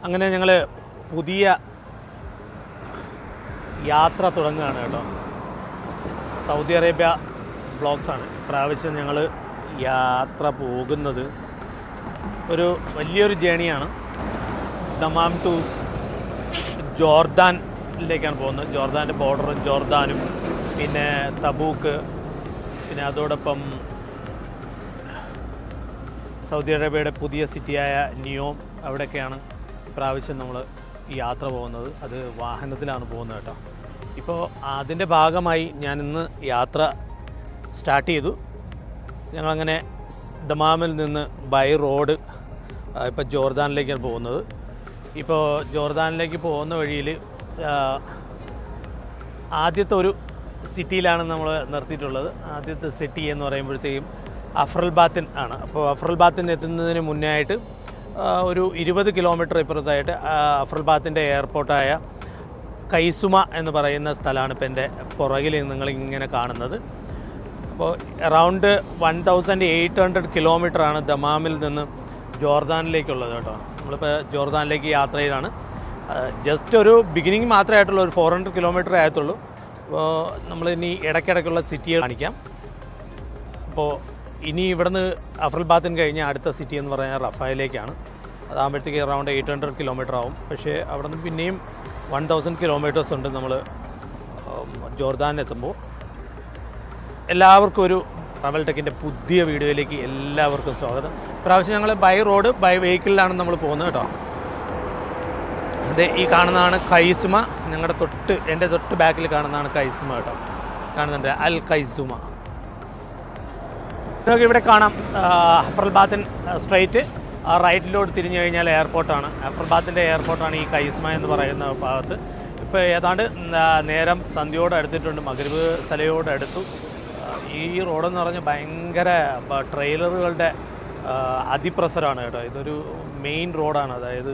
അങ്ങനെ ഞങ്ങൾ പുതിയ യാത്ര തുടങ്ങുകയാണ് കേട്ടോ. സൗദി അറേബ്യ ബ്ലോഗ്സാണ്. ഇപ്രാവശ്യം ഞങ്ങൾ യാത്ര പോകുന്നത് ഒരു വലിയൊരു ജേണിയാണ്. ദമാം ടു ജോർദാനിലേക്കാണ് പോകുന്നത്. ജോർദാൻ്റെ ബോർഡർ, ജോർദാനും പിന്നെ തബൂക്ക്, പിന്നെ അതോടൊപ്പം സൗദി അറേബ്യയുടെ പുതിയ സിറ്റിയായ നിയോം, അവിടെയൊക്കെയാണ് ഇപ്രാവശ്യം നമ്മൾ ഈ യാത്ര പോകുന്നത്. അത് വാഹനത്തിലാണ് പോകുന്നത് കേട്ടോ. ഇപ്പോൾ അതിൻ്റെ ഭാഗമായി ഞാനിന്ന് യാത്ര സ്റ്റാർട്ട് ചെയ്തു. ഞങ്ങളങ്ങനെ ദമാമിൽ നിന്ന് ബൈ റോഡ് ഇപ്പോൾ ജോർദാനിലേക്കാണ് പോകുന്നത്. ഇപ്പോൾ ജോർദാനിലേക്ക് പോകുന്ന വഴിയിൽ ആദ്യത്തെ ഒരു സിറ്റിയിലാണ് നമ്മൾ നിർത്തിയിട്ടുള്ളത്. ആദ്യത്തെ സിറ്റി എന്ന് പറയുമ്പോഴത്തേക്കും അഫ്രൽ ബാത്തിൻ ആണ്. അപ്പോൾ അഫ്രൽ ബാത്തിൻ എത്തുന്നതിന് മുന്നേ ആയിട്ട് ഒരു 20 കിലോമീറ്റർ ഇപ്പുറത്തായിട്ട് അഫ്രൽ ബാത്തിൻ്റെ എയർപോർട്ടായ കൈസുമ എന്ന് പറയുന്ന സ്ഥലമാണ് ഇപ്പോൾ എൻ്റെ പുറകിൽ നിങ്ങളിങ്ങനെ കാണുന്നത്. അപ്പോൾ അറൗണ്ട് 1800 കിലോമീറ്ററാണ് ദമാമിൽ നിന്ന് ജോർദാനിലേക്കുള്ളത് കേട്ടോ. നമ്മളിപ്പോൾ ജോർദാനിലേക്ക് യാത്രയിലാണ്. ജസ്റ്റ് ഒരു ബിഗിനിങ് മാത്രമേ ആയിട്ടുള്ളൂ, ഒരു 400 കിലോമീറ്റർ ആയത്തുള്ളൂ. അപ്പോൾ നമ്മളിനി ഇടയ്ക്കിടയ്ക്കുള്ള സിറ്റികൾ കാണിക്കാം. അപ്പോൾ ഇനി ഇവിടുന്ന് അഫ്രൽ ബാത്തിൻ കഴിഞ്ഞ് അടുത്ത സിറ്റി എന്ന് പറഞ്ഞാൽ റഫായിലേക്കാണ്. അതാകുമ്പോഴത്തേക്ക് അറൗണ്ട് 800 കിലോമീറ്റർ ആവും. പക്ഷേ അവിടെ നിന്ന് പിന്നെയും 1000 കിലോമീറ്റേഴ്സ് ഉണ്ട് നമ്മൾ ജോർദാനിലെത്തുമ്പോൾ. എല്ലാവർക്കും ഒരു ട്രാവൽ ടെക്കിൻ്റെ പുതിയ വീഡിയോയിലേക്ക് എല്ലാവർക്കും സ്വാഗതം. ഇപ്രാവശ്യം ഞങ്ങൾ ബൈ റോഡ് ബൈ വെഹിക്കിളിലാണ് നമ്മൾ പോകുന്നത് കേട്ടോ. അത് ഈ കാണുന്നതാണ് കൈസുമ. ഞങ്ങളുടെ എൻ്റെ തൊട്ട് ബാക്കിൽ കാണുന്നതാണ് കൈസുമ കേട്ടോ. കാണുന്നുണ്ട് അൽ കൈസുമ. നിങ്ങൾക്ക് ഇവിടെ കാണാം അഫ്രൽ ബാത്തിൻ സ്ട്രൈറ്റ് റൈറ്റിലോട്ട് തിരിഞ്ഞു കഴിഞ്ഞാൽ എയർപോർട്ടാണ്. അഫ്രൽ ബാത്തിൻ്റെ എയർപോർട്ടാണ് ഈ കൈസ്മ എന്ന് പറയുന്ന ഭാഗത്ത്. ഇപ്പോൾ ഏതാണ്ട് നേരം സന്ധ്യയോട് അടുത്തിട്ടുണ്ട്, മഗ്രിബ് സലയോട് അടുത്തു. ഈ റോഡെന്ന് പറഞ്ഞാൽ ഭയങ്കര ട്രെയിലറുകളുടെ അതിപ്രസരമാണ് കേട്ടോ. ഇതൊരു മെയിൻ റോഡാണ്. അതായത്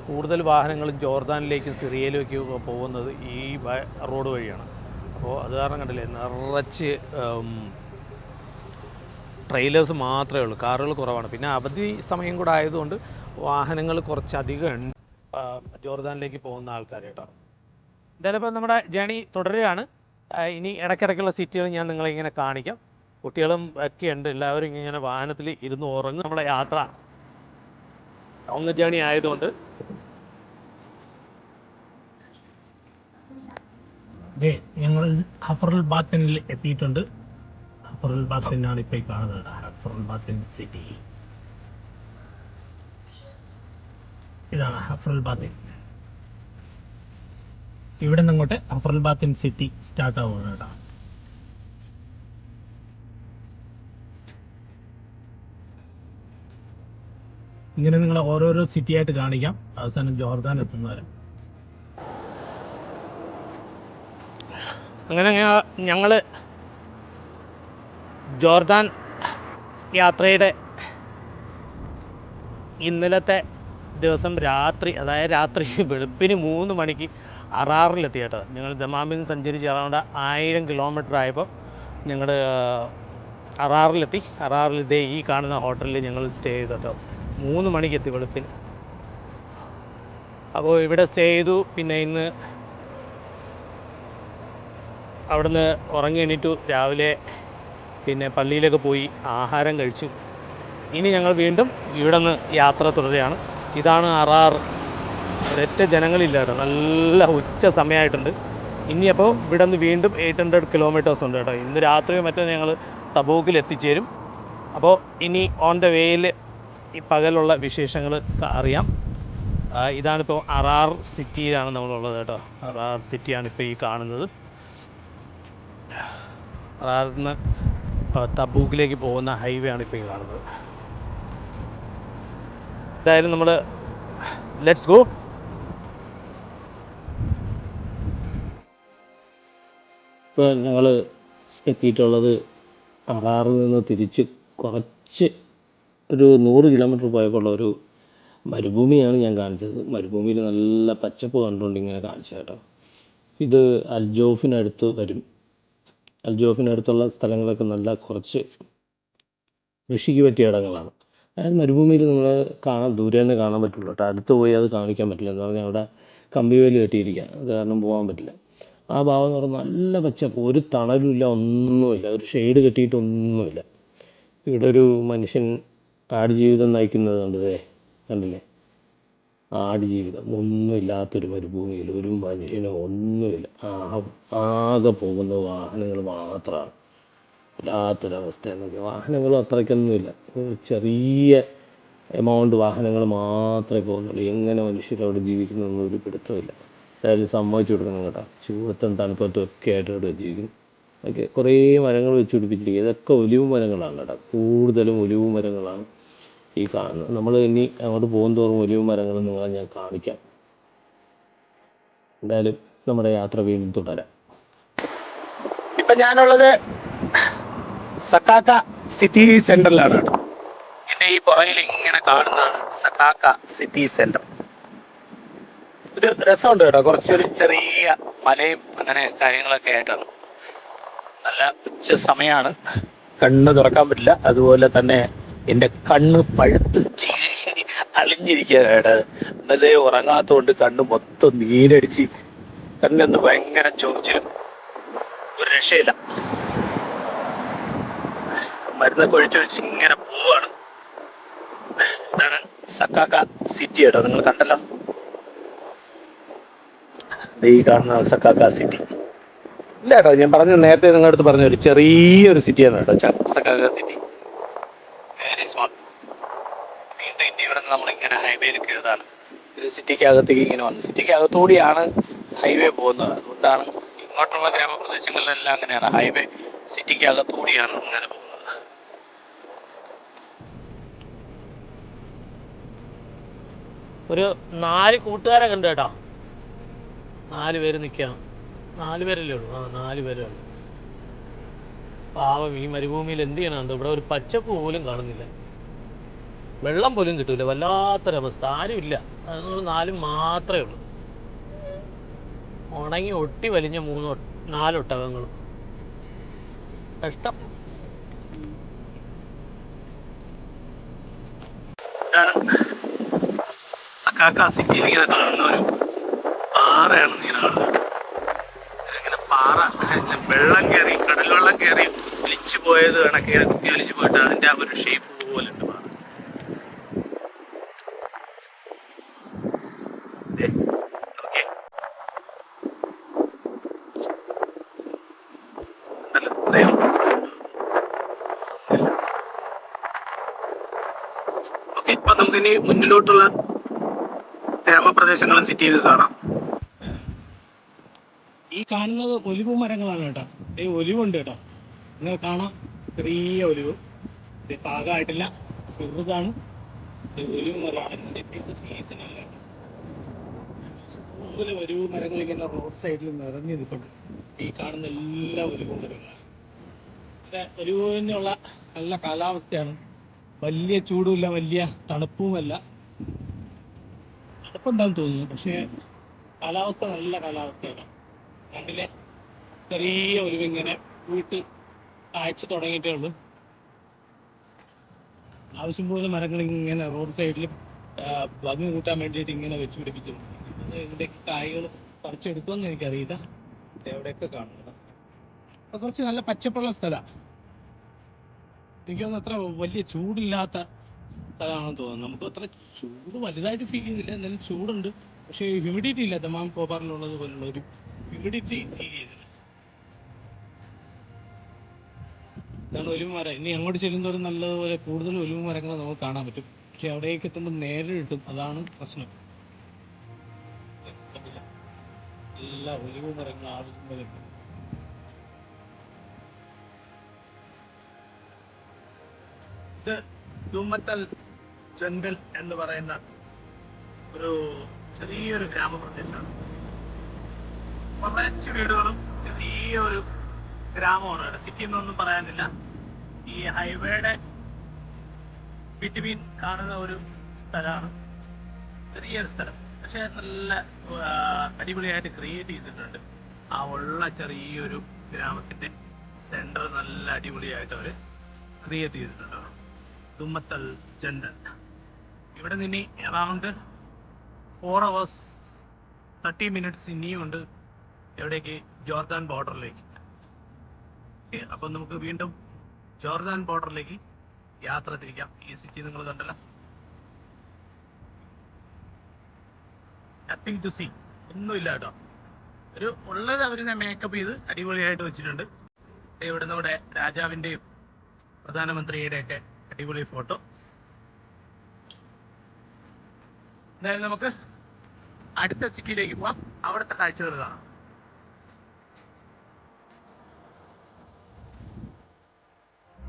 കൂടുതൽ വാഹനങ്ങളും ജോർദാനിലേക്കും സിറിയയിലേക്കും പോകുന്നത് ഈ റോഡ് വഴിയാണ്. അപ്പോൾ അത് കാരണം കണ്ടില്ലേ, നിറച്ച് ട്രെയിലേഴ്സ് മാത്രമേ ഉള്ളൂ, കാറുകൾ കുറവാണ്. പിന്നെ അവധി സമയം കൂടെ ആയതുകൊണ്ട് വാഹനങ്ങൾ കുറച്ചധികം ജോർദാനിലേക്ക് പോകുന്ന ആൾക്കാർ കേട്ടോ. എന്തായാലും ഇപ്പോൾ നമ്മുടെ ജേണി തുടരുകയാണ്. ഇനി ഇടയ്ക്കിടയ്ക്കുള്ള സിറ്റികൾ ഞാൻ നിങ്ങളിങ്ങനെ കാണിക്കാം. കുട്ടികളും ഒക്കെ ഉണ്ട്, എല്ലാവരും ഇങ്ങനെ വാഹനത്തിൽ ഇരുന്ന് ഉറങ്ങും. നമ്മുടെ യാത്ര ലോങ് ജേണി ആയതുകൊണ്ട് ഞങ്ങൾ അഫ്രൽ ബാത്തിനിൽ എത്തിയിട്ടുണ്ട്. അഫ്രൽ ബാത്തിനാണ് ഇപ്പോൾ ഈ കാണുന്നത്. അഫ്രൽ ബാത്തിൻ സിറ്റി ഇതാണ്. അഫ്രൽ ബാത്തിൻ ഇവിടെ നിന്ന് അങ്ങോട്ട് അഫ്രൽ ബാത്തിൻ സിറ്റി സ്റ്റാർട്ട് ആവുകയാണ് കേട്ടോ. ഇങ്ങനെ നിങ്ങൾ ഓരോരോ സിറ്റി ആയിട്ട് കാണിക്കാം, അവസാനം ജോർദാൻ എത്തുന്നവരെ. അങ്ങനെ ഞങ്ങൾ ജോർദാൻ യാത്രയുടെ ഇന്നലത്തെ ദിവസം രാത്രി, അതായത് രാത്രി വെളുപ്പിന് 3 മണിക്ക് അറാറിലെത്തി കേട്ടോ. ഞങ്ങൾ ദമാമിൽ നിന്ന് സഞ്ചരിച്ച് അറൗണ്ട് 1000 കിലോമീറ്റർ ആയപ്പോൾ ഞങ്ങൾ അറാറിലെത്തി. അറാറിൽ ഇതേ ഈ കാണുന്ന ഹോട്ടലിൽ ഞങ്ങൾ സ്റ്റേ ചെയ്തു കേട്ടോ. 3 മണിക്ക് എത്തി വെളുപ്പിന്. അപ്പോൾ ഇവിടെ സ്റ്റേ ചെയ്തു. പിന്നെ ഇന്ന് അവിടുന്ന് ഉറങ്ങി എണീറ്റു. രാവിലെ പിന്നെ പള്ളിയിലൊക്കെ പോയി ആഹാരം കഴിച്ചു. ഇനി ഞങ്ങൾ വീണ്ടും ഇവിടെ നിന്ന് യാത്ര തുടരുകയാണ്. ഇതാണ് അറാർ. ഒരൊറ്റ ജനങ്ങളില്ല കേട്ടോ, നല്ല ഉച്ച സമയമായിട്ടുണ്ട്. ഇനിയപ്പോൾ ഇവിടെ നിന്ന് വീണ്ടും 800 കിലോമീറ്റേഴ്സ് ഉണ്ട് കേട്ടോ. ഇന്ന് രാത്രിയോ മറ്റോ ഞങ്ങൾ തബൂക്കിൽ എത്തിച്ചേരും. അപ്പോൾ ഇനി ഓൺ ദ വേയിൽ ഈ പകലുള്ള വിശേഷങ്ങൾ അറിയാം. ഇതാണിപ്പോൾ അറാർ സിറ്റിയിലാണ് നമ്മളുള്ളത് കേട്ടോ. അറാർ സിറ്റിയാണ് ഇപ്പോൾ ഈ കാണുന്നത്. അറാറിൽ നിന്ന് തബൂക്കിലേക്ക് പോകുന്ന ഹൈവേ ആണ് ഇപ്പോൾ ഈ കാണുന്നത്. എന്തായാലും നമ്മൾ ലെറ്റ്സ് ഗോ. ഇപ്പോൾ ഞങ്ങൾ എത്തിയിട്ടുള്ളത് അറാറിൽ നിന്ന് തിരിച്ച് കുറച്ച് ഒരു 100 കിലോമീറ്റർ പോയപ്പോഴുള്ള ഒരു മരുഭൂമിയാണ് ഞാൻ കാണിച്ചത്. മരുഭൂമിയിൽ നല്ല പച്ചപ്പ് കണ്ടുകൊണ്ട് ഇങ്ങനെ കാണിച്ചു കേട്ടോ. ഇത് അൽജോഫിനടുത്ത് വരും. അൽജോഫിനടുത്തുള്ള സ്ഥലങ്ങളൊക്കെ നല്ല കുറച്ച് കൃഷിക്ക് പറ്റിയ ഇടങ്ങളാണ്. അതായത് മരുഭൂമിയിൽ നമ്മൾ ദൂരെ നിന്ന് കാണാൻ പറ്റുള്ളൂ കേട്ടോ. അടുത്ത് പോയി അത് കാണിക്കാൻ പറ്റില്ല. എന്ന് പറഞ്ഞാൽ അവിടെ കമ്പിവേലി കെട്ടിയിരിക്കുക, അത് കാരണം പോകാൻ പറ്റില്ല. ആ ഭാഗം എന്ന് പറഞ്ഞാൽ നല്ല പച്ചപ്പ്, ഒരു തണലുമില്ല, ഒന്നുമില്ല, ഒരു ഷെയ്ഡ് കെട്ടിയിട്ടൊന്നുമില്ല. ഇവിടെ ഒരു മനുഷ്യൻ ആടുജീവിതം നയിക്കുന്നത് കണ്ടില്ലേ? ആടുജീവിതം ഒന്നുമില്ലാത്തൊരു മരുഭൂമിയിൽ ഒരു മനുഷ്യനോ ഒന്നുമില്ല. ആകെ പോകുന്ന വാഹനങ്ങൾ മാത്രമാണ്. വല്ലാത്തൊരവസ്ഥ എന്നൊക്കെ. വാഹനങ്ങളും അത്രയ്ക്കൊന്നുമില്ല, ചെറിയ എമൗണ്ട് വാഹനങ്ങൾ മാത്രമേ പോകുന്നുള്ളൂ. എങ്ങനെ മനുഷ്യരവിടെ ജീവിക്കുന്നതൊന്നും ഒരു പിടുത്തമില്ല. എന്തായാലും സമ്മതിച്ചു കൊടുക്കണം കേട്ടോ. ചൂടത്തും തണുപ്പത്തും ഒക്കെ ആയിട്ട് അവിടെ ജീവിക്കുന്നു. അതൊക്കെ കുറേ മരങ്ങൾ വെച്ച് പിടിപ്പിച്ചിരിക്കുക. ഇതൊക്കെ ഒലിവ് മരങ്ങളാണ് കേട്ടോ. കൂടുതലും ഒലിവ് മരങ്ങളാണ് ഈ കാണുന്നത്. നമ്മൾ ഇനി അങ്ങോട്ട് പോകും തോറും ഒലിവ് മരങ്ങൾ നിങ്ങളെ ഞാൻ കാണിക്കാം. എന്തായാലും നമ്മുടെ യാത്ര വീണ്ടും തുടരാം. ഇപ്പം ഞാനുള്ളത് സക്കാക്ക സിറ്റി സെന്ററിലാണ് കേട്ടോ. എൻ്റെ ഈ പുറകിൽ ഇങ്ങനെ കാണുന്നതാണ് സക്കാക്ക സിറ്റി സെന്റർ. ഒരു രസമുണ്ട് കേട്ടോ. കുറച്ചൊരു ചെറിയ മലയും അങ്ങനെ കാര്യങ്ങളൊക്കെ ആയിട്ടാണ്. നല്ല ഉച്ച സമയമാണ്, കണ്ണ് തുറക്കാൻ പറ്റില്ല. അതുപോലെ തന്നെ എൻ്റെ കണ്ണ് പഴുത്ത് അളിഞ്ഞിരിക്കുകയാണ് കേട്ടോ. ഇന്നലെ ഉറങ്ങാത്തതുകൊണ്ട് കണ്ണ് മൊത്തം നീരടിച്ച് കണ്ണിന്ന് ഭയങ്കര ചൊറിച്ചിലും, ഒരു രക്ഷയില്ല. മരുന്നൊക്കെ ഒഴിച്ചൊഴിച്ച് ഇങ്ങനെ പോവാണ്. ഇതാണ് സക്കാക്ക സിറ്റി കേട്ടോ. നിങ്ങൾ കണ്ടല്ലോ, ഈ കാണുന്ന സക്കാക്ക സിറ്റി. ഇല്ല കേട്ടോ, ഞാൻ നേരത്തെ നിങ്ങളുടെ അടുത്ത് പറഞ്ഞ ഒരു ചെറിയൊരു സിറ്റിയാണ് കേട്ടോ സക്കാക്ക സിറ്റി. Very small. വീണ്ടും ഇവിടെ നിന്ന് നമ്മളിങ്ങനെ ഹൈവേയിൽ കയറുന്നതാണ്. ഇത് സിറ്റിക്കകത്തേക്ക് ഇങ്ങനെ വന്നു. സിറ്റിക്കകത്തുകൂടിയാണ് ഹൈവേ പോകുന്നത്. അതുകൊണ്ടാണ് ഇങ്ങോട്ടുള്ള ഗ്രാമപ്രദേശങ്ങളിലെല്ലാം അങ്ങനെയാണ്. ഹൈവേ സിറ്റിക്കകത്തുകൂടിയാണ് ഇങ്ങനെ പോകുന്നത്. ഒരു 4 കൂട്ടുകാരെ കണ്ടു കേട്ടോ. 4 പേര് നിൽക്കുകയാണ്. 4 പേരല്ലേ ഉള്ളൂ. 4 പേരേ ഉള്ളൂ. പാവം, ഈ മരുഭൂമിയിൽ എന്ത് ചെയ്യണം? ഇവിടെ ഒരു പച്ചപ്പ് പോലും കാണുന്നില്ല, വെള്ളം പോലും കിട്ടൂല. വല്ലാത്തൊരവസ്ഥ. ആരുമില്ല. അതുകൊണ്ട് 4 മാത്രമേ ഉള്ളൂ. ഉണങ്ങി ഒട്ടി വലിഞ്ഞ 4 ഒട്ടകങ്ങളും. കഷ്ടം. സക്കാക്ക സിറ്റിയിൽ ഇങ്ങനെ കാണുന്ന ഒരു പാറയാണ് ഇങ്ങനെ കാണുന്നത്. ഇങ്ങനെ പാറ വെള്ളം കയറി, കടൽ വെള്ളം കയറി ഒലിച്ചു പോയത് കണക്കെ കുത്തി ഒലിച്ചു പോയിട്ട് അതിൻ്റെ ആ ഒരു ഷേപ്പ് പോലെ ഉണ്ട് പാറ. ഇപ്പൊ നമുക്കിനി മുന്നിലോട്ടുള്ള ഗ്രാമപ്രദേശങ്ങളും സിറ്റിയൊക്കെ കാണാം. ഈ കാണുന്നത് ഒലിവ് മരങ്ങളാണ് കേട്ടോ. ഈ ഒലിവുണ്ട് കേട്ടോ, നിങ്ങൾ കാണാം. ചെറിയ ഒലിവ്, ഇത് പാകമായിട്ടില്ല, ചെറുതാണ്. ഒലിവ് മരമാണ്. ഇത് സീസണല്ല. കൂടുതൽ ഒലിവ് മരങ്ങൾ ഇങ്ങനെ റോഡ് സൈഡിൽ നിറഞ്ഞു നിൽപ്പുണ്ട്. ഈ കാണുന്ന എല്ലാ ഒലിവ് മരങ്ങളാണ്. ഒലിവിനുള്ള നല്ല കാലാവസ്ഥയാണ്. വലിയ ചൂടുമില്ല, വലിയ തണുപ്പുമല്ല. തണുപ്പുണ്ടാകും തോന്നുന്നു, പക്ഷേ കാലാവസ്ഥ നല്ല കാലാവസ്ഥയാണ്. കണ്ടില്ലേ, ചെറിയ ഒലിവിങ്ങനെ വീട്ടിൽ കാഴ്ച തുടങ്ങിയിട്ടേ ഉള്ളൂ. ആവശ്യം പോലെ മരങ്ങൾ ഇങ്ങനെ റോഡ് സൈഡിൽ ഭംഗി കൂട്ടാൻ വേണ്ടിയിട്ട് ഇങ്ങനെ വെച്ച് പിടിപ്പിച്ചിട്ടുണ്ട്. ഇതിൻ്റെ കായ്കൾ പറിച്ചെടുക്കുമെന്ന് എനിക്കറിയില്ല. എവിടെയൊക്കെ കാണുന്നത് അപ്പോൾ കുറച്ച് നല്ല പച്ചപ്പുള്ള സ്ഥലമാണ്. എനിക്കൊന്നും അത്ര വലിയ ചൂടില്ലാത്ത സ്ഥലമാണെന്ന് തോന്നുന്നു. നമുക്ക് അത്ര ചൂട് വലുതായിട്ട് ഫീൽ ചെയ്തില്ല, എന്നാലും ചൂടുണ്ട്. പക്ഷേ ഹ്യൂമിഡിറ്റി ഇല്ല. ദമാം കോപ്പാറിലുള്ളത് പോലുള്ള ഒരു ഹ്യൂമിഡിറ്റി ഫീൽ ചെയ്തില്ല. ഇതാണ് ഒലിവ് മരം. ഇനി അങ്ങോട്ട് ചെല്ലുന്നവരും നല്ലതുപോലെ കൂടുതൽ ഒലിവ് മരങ്ങൾ നമുക്ക് കാണാൻ പറ്റും. പക്ഷെ അവിടേക്ക് എത്തുമ്പോൾ നേരെ കിട്ടും, അതാണ് പ്രശ്നം. എല്ലാ ഒലിവ് മരങ്ങൾ ആവശ്യം പോലെ ഉണ്ട്. ഇത് ദുമ്മത്തൽ ജംഗൽ എന്ന് പറയുന്ന ഒരു ചെറിയൊരു ഗ്രാമപ്രദേശമാണ്. കുറച്ച് വീടുകളും ചെറിയൊരു ഗ്രാമമാണ്. സിറ്റി എന്നൊന്നും പറയാനില്ല. ഈ ഹൈവേയുടെ ബിറ്റ്വീൻ കാണുന്ന ഒരു സ്ഥലമാണ്. ചെറിയൊരു സ്ഥലം, പക്ഷെ നല്ല അടിപൊളിയായിട്ട് ക്രിയേറ്റ് ചെയ്തിട്ടുണ്ട്. ആ ഉള്ള ചെറിയൊരു ഗ്രാമത്തിന്റെ സെന്റർ നല്ല അടിപൊളിയായിട്ട് അവർ ക്രിയേറ്റ് ചെയ്തിട്ടുണ്ട്. ദുമ്മത്തൽ ജണ്ടൽ. ഇവിടെ നിന്ന് അറൗണ്ട് 4 hours 30 minutes ഇനിയും ഉണ്ട് എവിടേക്ക്? ജോർദാൻ ബോർഡറിലേക്ക്. അപ്പം നമുക്ക് വീണ്ടും ജോർദാൻ ബോർഡറിലേക്ക് യാത്ര തിരിക്കാം. ഈ സിറ്റി നിങ്ങൾ കണ്ടല്ലോ, നത്തിങ് ടു സീ, ഒന്നുമില്ല കേട്ടോ. ഒരു ഉള്ളത് അവരിനെ മേക്കപ്പ് ചെയ്ത് അടിപൊളിയായിട്ട് വെച്ചിട്ടുണ്ട്. ഇവിടെ നമ്മുടെ രാജാവിൻ്റെയും പ്രധാനമന്ത്രിയുടെ ഒക്കെ അടിപൊളി ഫോട്ടോ. എന്തായാലും നമുക്ക് അടുത്ത സിറ്റിയിലേക്ക് പോവാം, അവിടുത്തെ കാഴ്ചകൾ കാണാം.